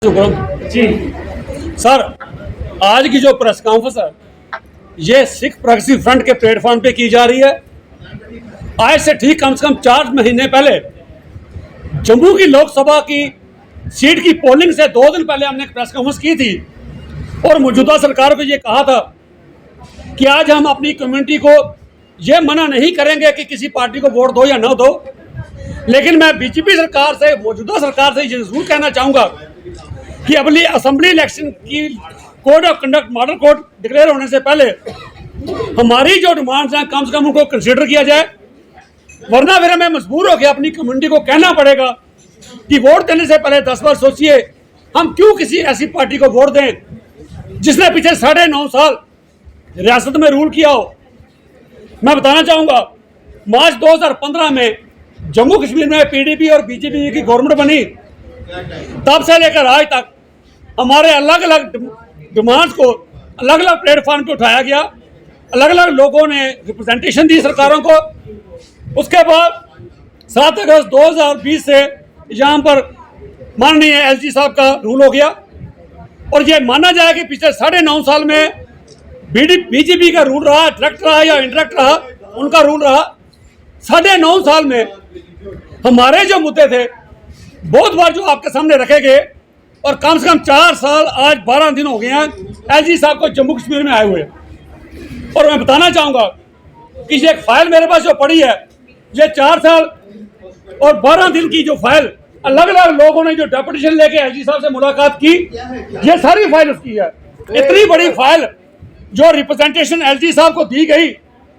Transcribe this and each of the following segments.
जी sir, आज की जो प्रेस कॉन्फ्रेंस है ये सिख प्रोग्रेसिव फ्रंट के प्लेटफॉर्म पे की जा रही है। आज से ठीक कम से कम 4 महीने पहले जम्मू की लोकसभा की सीट की पोलिंग से 2 दिन पहले हमने एक प्रेस कॉन्फ्रेंस की थी और मौजूदा सरकार को ये कहा था कि आज हम अपनी कम्युनिटी को ये मना नहीं करेंगे कि किसी पार्टी को वोट दो या ना दो, लेकिन मैं बीजेपी सरकार से, मौजूदा सरकार से ये जरूर कहना चाहूँगा कि अगली असेंबली इलेक्शन की code of conduct model code declare होने से पहले हमारी जो डिमांड्स हैं कम से कम उनको कंसिडर किया जाए, वरना फिर हमें मजबूर होकर अपनी कम्युनिटी को कहना पड़ेगा कि वोट देने से पहले 10 बार सोचिए हम क्यों किसी ऐसी पार्टी को वोट दें जिसने पीछे 9.5 साल रियासत में रूल किया हो। मैं बताना चाहूँगा, मार्च 2015 में जम्मू कश्मीर में पीडीपी और बीजेपी की गवर्नमेंट बनी, तब से लेकर आज तक हमारे अलग अलग डिमांड्स को अलग अलग प्लेटफॉर्म पे उठाया गया, अलग अलग लोगों ने रिप्रेजेंटेशन दी सरकारों को। उसके बाद 7 अगस्त 2020 से यहाँ पर माननीय एलजी साहब का रूल हो गया और ये माना जाए कि पिछले 9.5 साल में बीजेपी का रूल रहा, डायरेक्ट रहा या इनडायरेक्ट रहा, उनका रूल रहा। 9.5 साल में हमारे जो मुद्दे थे बहुत बार जो आपके सामने रखे गए और कम से कम 4 साल, आज 12 दिन हो गए हैं एलजी साहब को जम्मू कश्मीर में आए हुए। और मैं बताना चाहूँगा कि ये एक फाइल मेरे पास जो पड़ी है, ये 4 साल और 12 दिन की जो फाइल अलग अलग लोगों ने जो डेपुटेशन लेके एलजी साहब से मुलाकात की, ये सारी फाइल उसकी है। इतनी बड़ी फाइल जो रिप्रेजेंटेशन एलजी साहब को दी गई,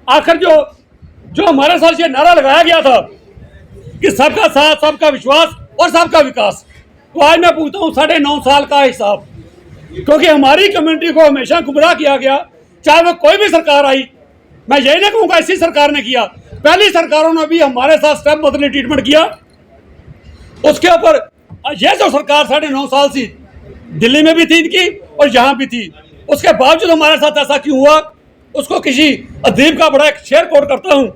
आखिर जो हमारे साथ ये नारा लगाया गया था कि सबका साथ, सबका विश्वास और सबका विकास, तो आज मैं पूछता हूँ 9.5 साल का हिसाब, क्योंकि हमारी कम्युनिटी को हमेशा गुमराह किया गया, चाहे वो कोई भी सरकार आई। मैं यही नहीं कहूँगा इसी सरकार ने किया, पहली सरकारों ने भी हमारे साथ स्टेप बदले ट्रीटमेंट किया। उसके ऊपर यह जो सरकार 9.5 साल से दिल्ली में भी थी इनकी और यहाँ भी थी, उसके बावजूद हमारे साथ ऐसा क्यों हुआ? उसको किसी अदीब का बड़ा एक शेर कोट करता हूँ,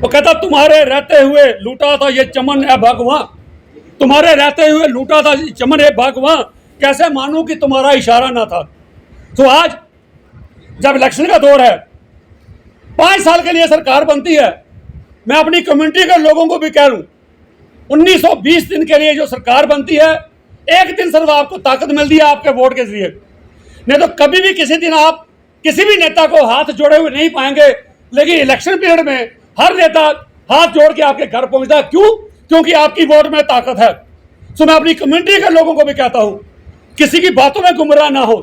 वो कहता तुम्हारे रहते हुए लूटा था ये चमन है भगवान, तुम्हारे रहते हुए लूटा था चमन है भगवान, कैसे मानूं कि तुम्हारा इशारा ना था। तो आज जब इलेक्शन का दौर है, 5 साल के लिए सरकार बनती है, मैं अपनी कम्युनिटी के लोगों को भी कह रहा हूँ 1920 दिन के लिए जो सरकार बनती है, एक दिन सिर्फ आपको ताकत मिलती है आपके वोट के जरिए, नहीं तो कभी भी किसी दिन आप किसी भी नेता को हाथ जोड़े हुए नहीं पाएंगे। लेकिन इलेक्शन पीरियड में हर नेता हाथ जोड़ के आपके घर पहुंचता, क्यों? क्योंकि आपकी वोट में ताकत है। तो मैं अपनी कम्युनिटी के लोगों को भी कहता हूं किसी की बातों में गुमराह ना हो।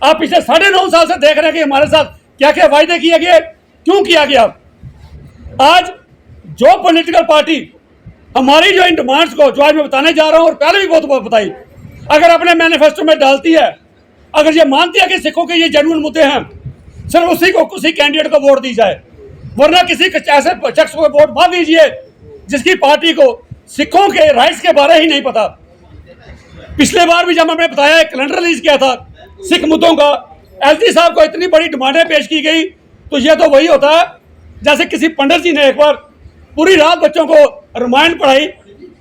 आप पिछले 9.5 साल से देख रहे हैं कि हमारे साथ क्या क्या वायदे किए गए, क्यों किया गया। आज जो पॉलिटिकल पार्टी हमारी जो इन डिमांड्स को, जो आज मैं बताने जा रहा हूं और पहले भी बहुत बताई, अगर अपने मैनिफेस्टो में डालती है, अगर ये मानती है कि सिखों के ये जेन्युइन मुद्दे हैं, सिर्फ उसी को किसी कैंडिडेट को वोट दी जाए, वरना किसी ऐसे शख्स को वोट मत दीजिए जिसकी पार्टी को सिखों के राइट्स के बारे ही नहीं पता। पिछले बार भी जब हमने बताया एक कैलेंडर रिलीज किया था सिख मुद्दों का, एलजी साहब को इतनी बड़ी डिमांडें पेश की गई, तो ये तो वही होता है जैसे किसी पंडित जी ने एक बार पूरी रात बच्चों को रामायण पढ़ाई,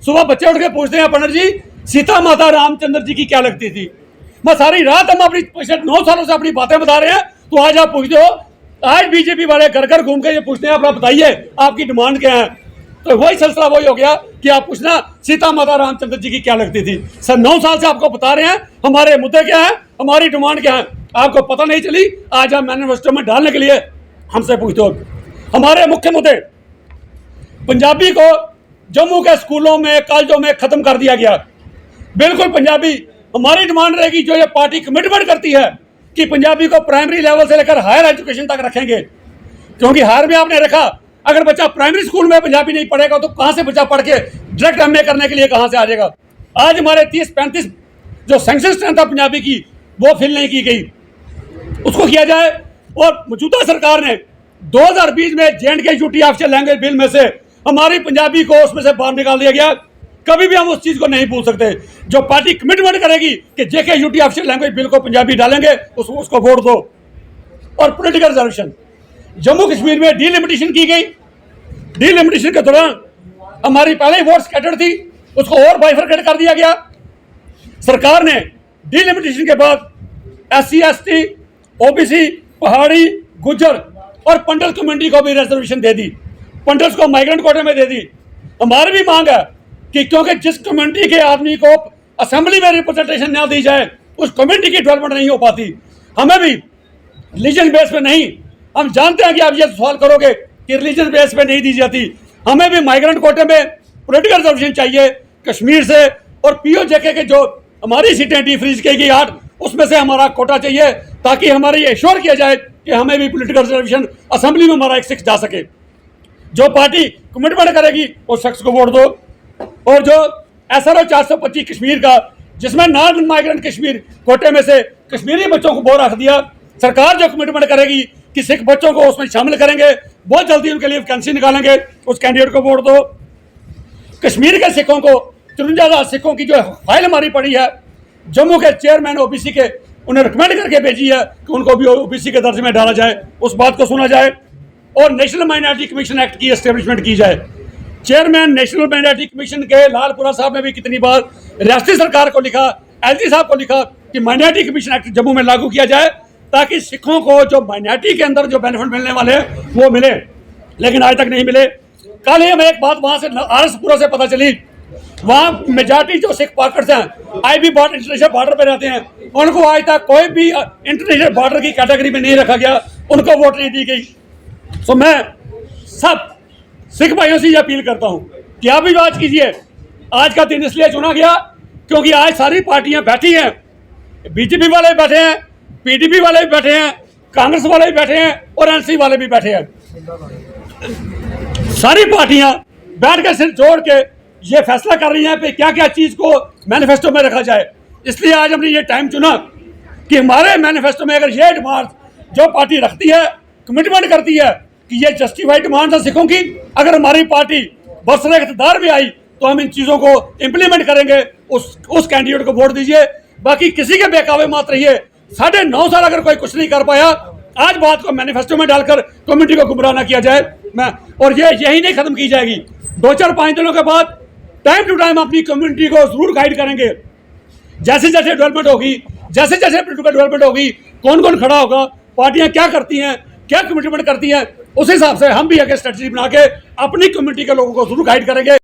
सुबह बच्चे उठ के पूछते हैं पंडित जी सीता माता रामचंद्र जी की क्या लगती थी। मैं सारी रात हम अपनी पिछले 9 सालों से अपनी बातें बता रहे हैं, तो आज आप पूछते हो, आज बीजेपी वाले घर घर घूम के ये पूछते हैं आप बताइए आपकी डिमांड क्या है। तो वही सिलसिला वही हो गया कि आप पूछना सीता माता रामचंद्र जी की क्या लगती थी। सर 9 साल से आपको बता रहे हैं हमारे मुद्दे क्या है, हमारी डिमांड क्या है, आपको पता नहीं चली। आज आप मैनिफेस्टो में डालने के लिए हमसे पूछते हो। हमारे मुख्य मुद्दे, पंजाबी को जम्मू के स्कूलों में, कॉलेजों में खत्म कर दिया गया, बिल्कुल पंजाबी। हमारी डिमांड रहेगी, जो ये पार्टी कमिटमेंट करती है कि पंजाबी को प्राइमरी लेवल से लेकर हायर एजुकेशन तक रखेंगे, क्योंकि हायर में आपने रखा अगर बच्चा प्राइमरी स्कूल में पंजाबी नहीं पढ़ेगा तो कहाँ से बच्चा पढ़ के डायरेक्ट एमए करने के लिए कहाँ से आ जाएगा। आज हमारे 30-35 जो सैंक्शन स्ट्रेंथ था पंजाबी की, वो फिल नहीं की गई, उसको किया जाए। और मौजूदा सरकार ने 2020 में JNK UT official language bill में से हमारी पंजाबी को उसमें से बाहर निकाल दिया गया। कभी भी हम उस चीज़ को नहीं भूल सकते। जो पार्टी कमिटमेंट करेगी कि JK UT official language bill को पंजाबी डालेंगे, उसको वोट दो। और पॉलिटिकल रिजर्वेशन, जम्मू कश्मीर में डीलिमिटेशन की गई, डीलिमिटेशन के दौरान हमारी पहले ही वोट स्कैटर्ड थी, उसको और बाइफरकेट कर दिया गया। सरकार ने डिलिमिटेशन के बाद SC ST OBC पहाड़ी गुज्जर और पंडल कम्युनिटी को भी रिजर्वेशन दे दी, पंडल्स को माइग्रेंट कोटे में दे दी। हमारी भी मांग है कि क्योंकि जिस कम्युनिटी के आदमी को असेंबली में रिप्रेजेंटेशन ना दी जाए उस कम्युनिटी की डेवलपमेंट नहीं हो पाती। हमें भी रिलीजन बेस पे नहीं, हम जानते हैं कि आप ये सवाल करोगे कि रिलीजन बेस पे नहीं दी जाती, हमें भी माइग्रेंट कोटे में पॉलिटिकल रिजर्वेशन चाहिए कश्मीर से, और POJK के जो हमारी सीटें डिफ्रीज की गई 8 उसमें से हमारा कोटा चाहिए ताकि हमारे ये एश्योर किया जाए कि हमें भी पॉलिटिकल रिजर्वेशन असेंबली में हमारा एक 6 जा सके। जो पार्टी कमिटमेंट करेगी उस शख्स को वोट दो। और जो SRO 425 कश्मीर का, जिसमें नॉन माइग्रेंट कश्मीर कोटे में से कश्मीरी बच्चों को वो रख दिया, सरकार जो कमिटमेंट करेगी कि सिख बच्चों को उसमें शामिल करेंगे, बहुत जल्दी उनके लिए वैकेंसी निकालेंगे, उस कैंडिडेट को वोट दो। कश्मीर के सिखों को 53,000 सिखों की जो फाइल हमारी पड़ी है, जम्मू के चेयरमैन OBC के उन्हें रिकमेंड करके भेजी है कि उनको भी OBC के दर्जे में डाला जाए, उस बात को सुना जाए और नेशनल माइनॉरिटी कमीशन एक्ट की एस्टेब्लिशमेंट की जाए। चेयरमैन नेशनल माइनॉरिटी कमीशन के लालपुरा साहब ने भी कितनी बार रियासती सरकार को लिखा, LG साहब को लिखा कि माइनॉरिटी कमीशन एक्ट जम्मू में लागू किया जाए ताकि सिखों को जो माइनॉरिटी के अंदर जो बेनिफिट मिलने वाले हैं वो मिले, लेकिन आज तक नहीं मिले। कल ही हमें एक बात वहाँ से RSपुरा से पता चली, वहाँ मेजॉरिटी जो सिख पार्कर्स हैं IB बॉर्डर इंटरनेशनल बॉर्डर पे रहते हैं, उनको आज तक कोई भी इंटरनेशनल बॉर्डर की कैटेगरी में नहीं रखा गया, उनको वोट नहीं दी गई। तो मैं सब सिख भाइयों से ये अपील करता हूँ कि आप भी बात कीजिए। आज का दिन इसलिए चुना गया क्योंकि आज सारी पार्टियां बैठी हैं, BJP वाले भी बैठे हैं, PDP वाले भी बैठे हैं, कांग्रेस वाले भी बैठे हैं और NC वाले भी बैठे हैं। सारी पार्टियां बैठ कर सिर जोड़ के ये फैसला कर रही हैं कि क्या क्या चीज़ को मैनिफेस्टो में रखा जाए। इसलिए आज हमने ये टाइम चुना कि हमारे मैनिफेस्टो में अगर ये डिमांड जो पार्टी रखती है, कमिटमेंट करती है कि ये जस्टिफाइड डिमांड है सिखों की, अगर हमारी पार्टी बरसरे इख्तियार में आई तो हम इन चीज़ों को इम्प्लीमेंट करेंगे। उस कैंडिडेट को वोट दीजिए, बाकी किसी के बेकावे मत रहिए। 9.5 साल अगर कोई कुछ नहीं कर पाया, आज बात को मैनिफेस्टो में डालकर कम्युनिटी को गुमराह ना किया जाए। और यही नहीं खत्म की जाएगी, 2-4-5 दिनों के बाद टाइम टू टाइम अपनी कम्युनिटी को जरूर गाइड करेंगे। जैसे जैसे डेवलपमेंट होगी, जैसे जैसे पोलिटिकल डेवलपमेंट होगी, कौन कौन खड़ा होगा, पार्टियां क्या करती हैं, क्या कमिटमेंट करती हैं, उस हिसाब से हम भी आगे स्ट्रेटजी बना के अपनी कम्युनिटी के लोगों को जरूर गाइड करेंगे।